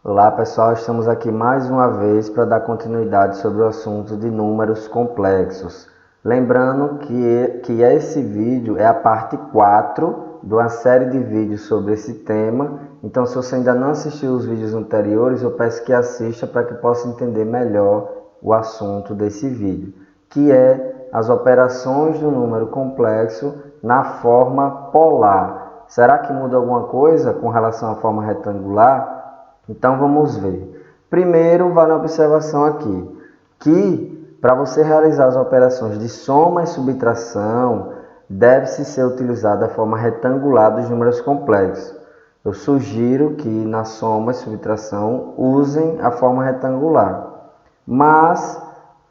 Olá pessoal, estamos aqui mais uma vez para dar continuidade sobre o assunto de números complexos. Lembrando que esse vídeo é a parte 4 de uma série de vídeos sobre esse tema. Então, se você ainda não assistiu os vídeos anteriores, eu peço que assista para que possa entender melhor o assunto desse vídeo, que é as operações do número complexo na forma polar. Será que muda alguma coisa com relação à forma retangular? Então vamos ver. Primeiro, vale a observação aqui, que para você realizar as operações de soma e subtração, deve-se ser utilizada a forma retangular dos números complexos. Eu sugiro que na soma e subtração usem a forma retangular. Mas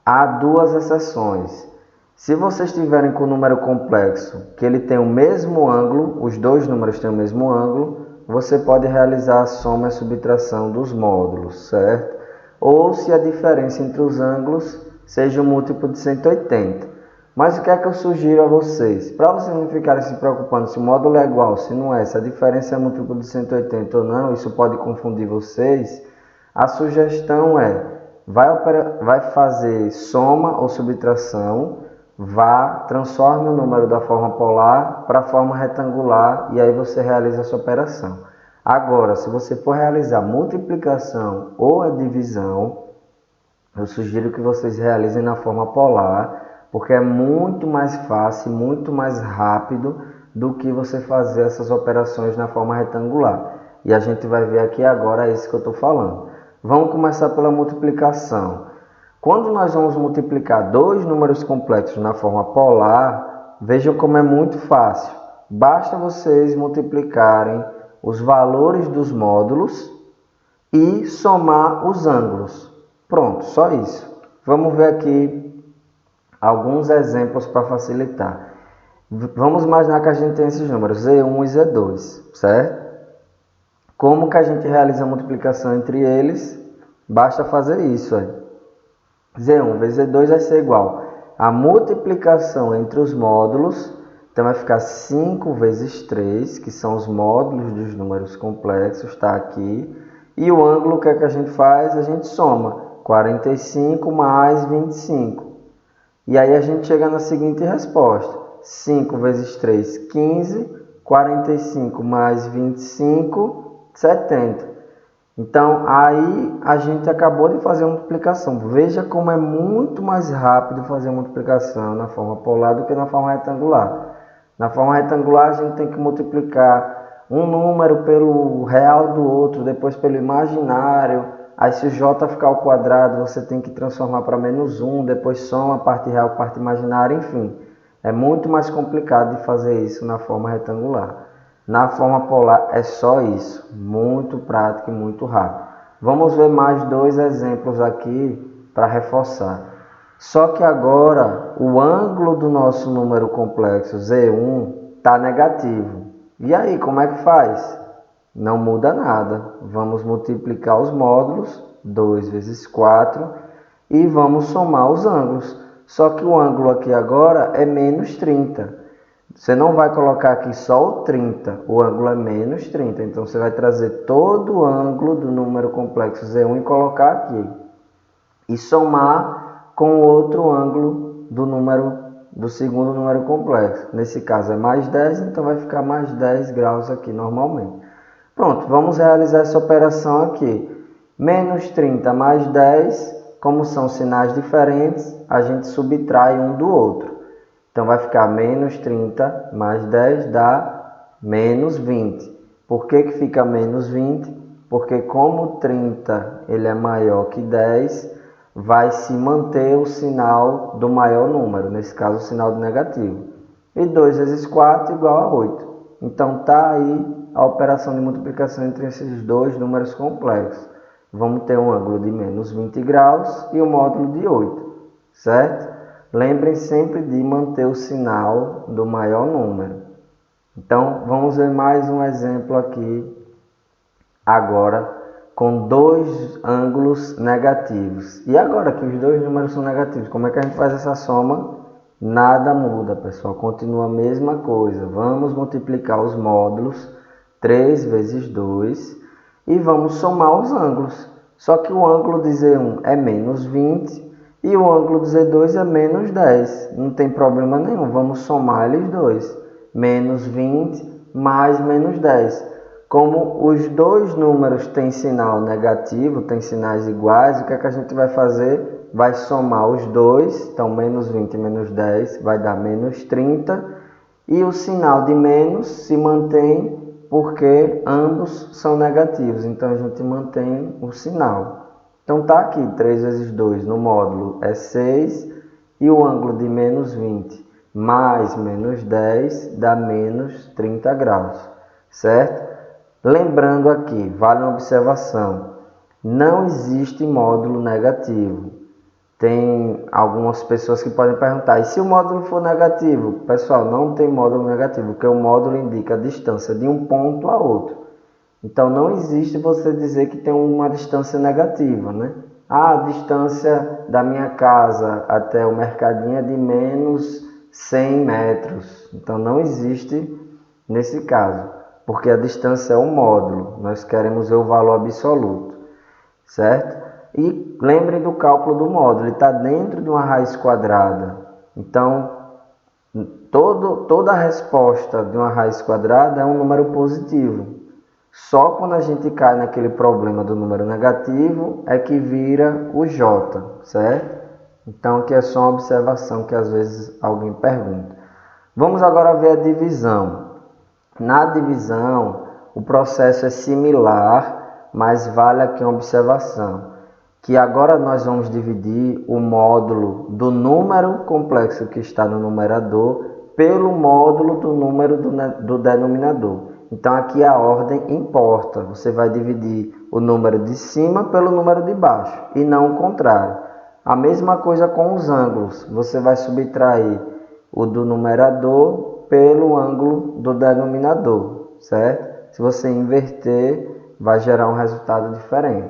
há duas exceções. Se vocês tiverem com o número complexo, que ele tem o mesmo ângulo, os dois números têm o mesmo ângulo, você pode realizar a soma e a subtração dos módulos, certo? Ou se a diferença entre os ângulos seja um múltiplo de 180. Mas o que é que eu sugiro a vocês? Para vocês não ficarem se preocupando se o módulo é igual, se não é, se a diferença é múltiplo de 180 ou não, isso pode confundir vocês. A sugestão é, vai fazer soma ou subtração, transforme o número da forma polar para a forma retangular e aí você realiza essa operação. Agora, se você for realizar multiplicação ou a divisão, eu sugiro que vocês realizem na forma polar, porque é muito mais fácil, muito mais rápido do que você fazer essas operações na forma retangular. E a gente vai ver aqui agora isso que eu estou falando. Vamos começar pela multiplicação. Quando nós vamos multiplicar dois números complexos na forma polar, vejam como é muito fácil. Basta vocês multiplicarem os valores dos módulos e somar os ângulos. Pronto, só isso. Vamos ver aqui alguns exemplos para facilitar. Vamos imaginar que a gente tem esses números, Z1 e Z2, certo? Como que a gente realiza a multiplicação entre eles? Basta fazer isso aí. Z1 vezes Z2 vai ser igual a multiplicação entre os módulos, então vai ficar 5 vezes 3, que são os módulos dos números complexos, está aqui. E o ângulo, o que é que a gente faz? A gente soma 45 mais 25. E aí a gente chega na seguinte resposta: 5 vezes 3, 15, 45 mais 25, 70. Então, aí a gente acabou de fazer a multiplicação. Veja como é muito mais rápido fazer a multiplicação na forma polar do que na forma retangular. Na forma retangular, a gente tem que multiplicar um número pelo real do outro, depois pelo imaginário. Aí, se o j ficar ao quadrado, você tem que transformar para -1, depois soma a parte real, a parte imaginária, enfim. É muito mais complicado de fazer isso na forma retangular. Na forma polar é só isso, muito prático e muito rápido. Vamos ver mais dois exemplos aqui para reforçar. Só que agora o ângulo do nosso número complexo Z1 está negativo. E aí, como é que faz? Não muda nada. Vamos multiplicar os módulos, 2 vezes 4, e vamos somar os ângulos. Só que o ângulo aqui agora é menos 30. Você não vai colocar aqui só o 30, o ângulo é menos 30. Então, você vai trazer todo o ângulo do número complexo Z1 e colocar aqui. E somar com o outro ângulo do segundo número complexo. Nesse caso é mais 10, então vai ficar mais 10 graus aqui normalmente. Pronto, vamos realizar essa operação aqui. Menos 30 mais 10, como são sinais diferentes, a gente subtrai um do outro. Então, vai ficar menos 30 mais 10 dá menos 20. Por que fica menos 20? Porque como 30 ele é maior que 10, vai se manter o sinal do maior número, nesse caso o sinal do negativo. E 2 vezes 4 igual a 8. Então, está aí a operação de multiplicação entre esses dois números complexos. Vamos ter um ângulo de menos 20 graus e um módulo de 8, certo? Lembrem sempre de manter o sinal do maior número. Então, vamos ver mais um exemplo aqui, agora, com dois ângulos negativos. E agora que os dois números são negativos, como é que a gente faz essa soma? Nada muda, pessoal, continua a mesma coisa. Vamos multiplicar os módulos, 3 vezes 2, e vamos somar os ângulos. Só que o ângulo de Z1 é menos 20 e o ângulo de Z2 é menos 10. Não tem problema nenhum, vamos somar eles dois. Menos 20 mais menos 10. Como os dois números têm sinal negativo, têm sinais iguais, o que é que a gente vai fazer? Vai somar os dois, então menos 20 e menos 10 vai dar menos 30. E o sinal de menos se mantém porque ambos são negativos, então a gente mantém o sinal. Então está aqui 3 vezes 2 no módulo é 6 e o ângulo de menos 20 mais menos 10 dá menos 30 graus, certo? Lembrando aqui, vale uma observação, não existe módulo negativo. Tem algumas pessoas que podem perguntar, e se o módulo for negativo? Pessoal, não tem módulo negativo, porque o módulo indica a distância de um ponto a outro. Então não existe você dizer que tem uma distância negativa, né? Ah, a distância da minha casa até o mercadinho é de menos 100 metros. Então não existe nesse caso, porque a distância é um módulo, nós queremos ver o valor absoluto, certo? E lembrem do cálculo do módulo, ele está dentro de uma raiz quadrada. Então, toda a resposta de uma raiz quadrada é um número positivo. Só quando a gente cai naquele problema do número negativo é que vira o J, certo? Então, aqui é só uma observação que às vezes alguém pergunta. Vamos agora ver a divisão. Na divisão, o processo é similar, mas vale aqui uma observação, que agora nós vamos dividir o módulo do número complexo que está no numerador pelo módulo do número do denominador. Então aqui a ordem importa, você vai dividir o número de cima pelo número de baixo e não o contrário. A mesma coisa com os ângulos, você vai subtrair o do numerador pelo ângulo do denominador, certo? Se você inverter, vai gerar um resultado diferente.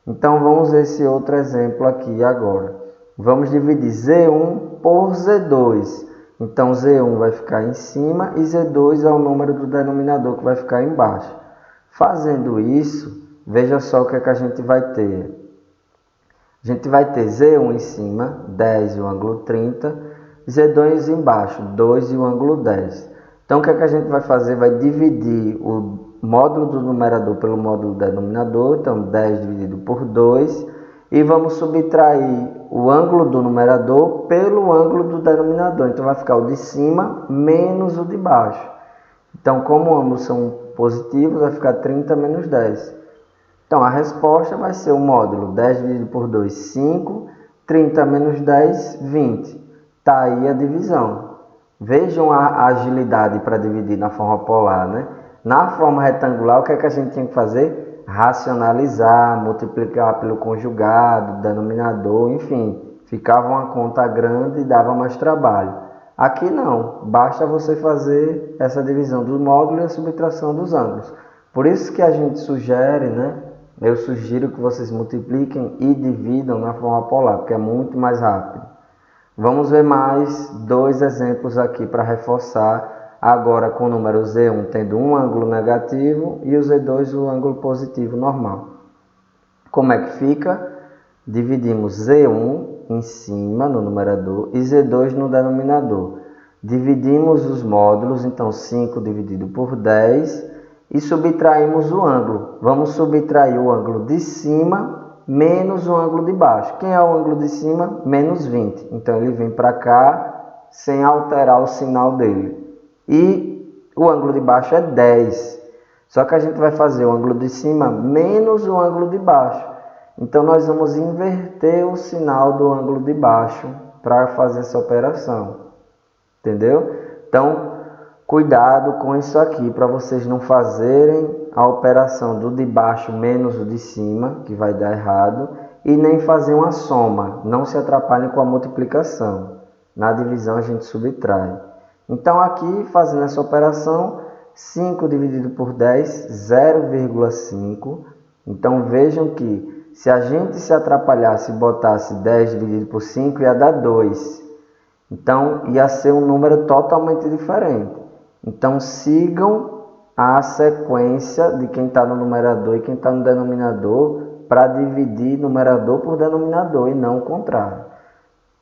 Então vamos ver esse outro exemplo aqui agora. Vamos dividir Z1 por Z2. Então Z1 vai ficar em cima e Z2 é o número do denominador que vai ficar embaixo. Fazendo isso, veja só o que é que a gente vai ter. A gente vai ter Z1 em cima, 10 e o ângulo 30, Z2 embaixo, 2 e o ângulo 10. Então o que é que a gente vai fazer? Vai dividir o módulo do numerador pelo módulo do denominador, então 10 dividido por 2, e vamos subtrair o ângulo do numerador pelo ângulo do denominador, então vai ficar o de cima menos o de baixo. Então, como ambos são positivos, vai ficar 30 menos 10. Então, a resposta vai ser o módulo 10 dividido por 2, 5, 30 menos 10, 20. Está aí a divisão. Vejam a agilidade para dividir na forma polar, né? Na forma retangular, o que é que a gente tinha que fazer? Racionalizar, multiplicar pelo conjugado, denominador, enfim. Ficava uma conta grande e dava mais trabalho. Aqui não, basta você fazer essa divisão do módulo e a subtração dos ângulos. Por isso que a gente sugere, né? Eu sugiro que vocês multipliquem e dividam na forma polar, porque é muito mais rápido. Vamos ver mais dois exemplos aqui para reforçar, agora com o número Z1 tendo um ângulo negativo e o Z2 o ângulo positivo normal. Como é que fica? Dividimos Z1 em cima no numerador e Z2 no denominador. Dividimos os módulos, então 5 dividido por 10 e subtraímos o ângulo. Vamos subtrair o ângulo de cima menos o ângulo de baixo. Quem é o ângulo de cima? Menos 20. Então ele vem para cá sem alterar o sinal dele. E o ângulo de baixo é 10. Só que a gente vai fazer o ângulo de cima menos o ângulo de baixo. Então nós vamos inverter o sinal do ângulo de baixo para fazer essa operação. Entendeu? Então, cuidado com isso aqui para vocês não fazerem a operação do de baixo menos o de cima, que vai dar errado, e nem fazer uma soma. Não se atrapalhem com a multiplicação. Na divisão a gente subtrai. Então aqui, fazendo essa operação, 5 dividido por 10, 0,5. Então vejam que se a gente se atrapalhasse e botasse 10 dividido por 5, ia dar 2. Então ia ser um número totalmente diferente. Então sigam a sequência de quem está no numerador e quem está no denominador para dividir numerador por denominador e não o contrário.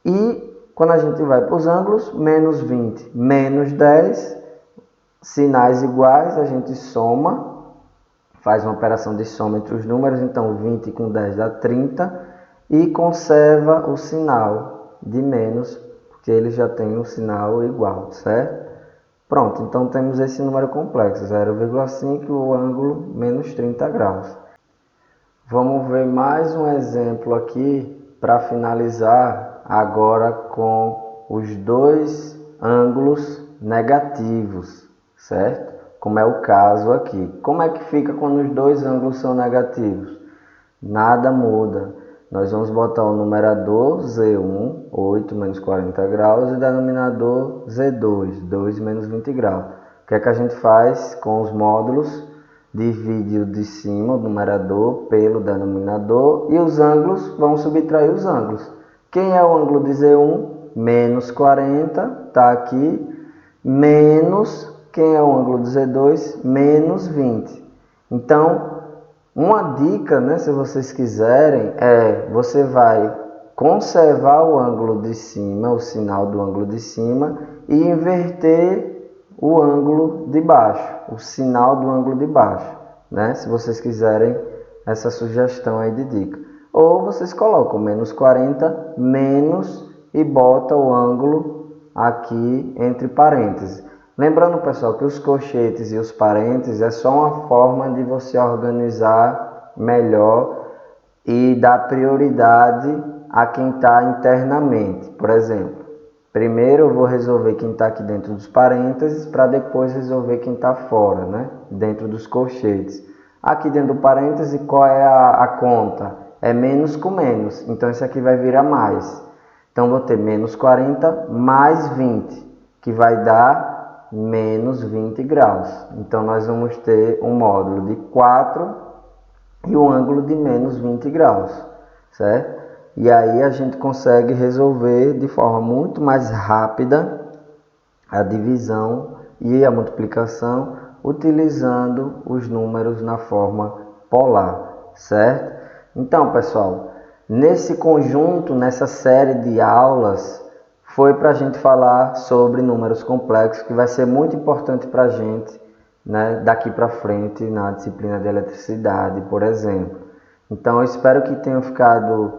E quando a gente vai para os ângulos, menos 20, menos 10, sinais iguais, a gente soma, faz uma operação de soma entre os números, então 20 com 10 dá 30, e conserva o sinal de menos, porque ele já tem um sinal igual, certo? Pronto, então temos esse número complexo, 0,5 e o ângulo menos 30 graus. Vamos ver mais um exemplo aqui para finalizar agora com os dois ângulos negativos, certo? Como é o caso aqui. Como é que fica quando os dois ângulos são negativos? Nada muda. Nós vamos botar o numerador Z1, 8 menos 40 graus, e o denominador Z2, 2 menos 20 graus. O que é que a gente faz com os módulos? Divide o de cima, o numerador, pelo denominador, e os ângulos vão subtrair os ângulos. Quem é o ângulo de Z1? Menos 40, está aqui, menos, quem é o ângulo de Z2? Menos 20. Então, uma dica, né, se vocês quiserem, você vai conservar o ângulo de cima, o sinal do ângulo de cima, e inverter o ângulo de baixo, o sinal do ângulo de baixo, né? Se vocês quiserem essa sugestão aí de dica. Ou vocês colocam menos 40, menos, e bota o ângulo aqui entre parênteses. Lembrando, pessoal, que os colchetes e os parênteses é só uma forma de você organizar melhor e dar prioridade a quem está internamente. Por exemplo, primeiro eu vou resolver quem está aqui dentro dos parênteses para depois resolver quem está fora, né? Dentro dos colchetes. Aqui dentro do parêntese, qual é a conta? É menos com menos, então esse aqui vai virar mais. Então vou ter menos 40 mais 20, que vai dar menos 20 graus. Então nós vamos ter um módulo de 4 e um ângulo de menos 20 graus, certo? E aí a gente consegue resolver de forma muito mais rápida a divisão e a multiplicação utilizando os números na forma polar, certo? Então, pessoal, nesse conjunto, nessa série de aulas, foi para a gente falar sobre números complexos, que vai ser muito importante para a gente, né, daqui para frente na disciplina de eletricidade, por exemplo. Então, eu espero que tenha ficado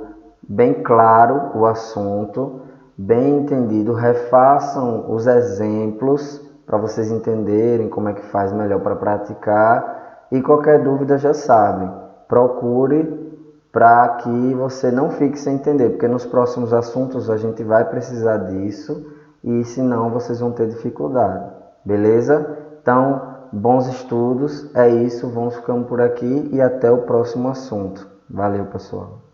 bem claro o assunto, bem entendido. Refaçam os exemplos para vocês entenderem como é que faz melhor para praticar. E qualquer dúvida já sabem, procure para que você não fique sem entender, porque nos próximos assuntos a gente vai precisar disso e senão vocês vão ter dificuldade, beleza? Então, bons estudos, é isso, vamos ficando por aqui e até o próximo assunto. Valeu, pessoal!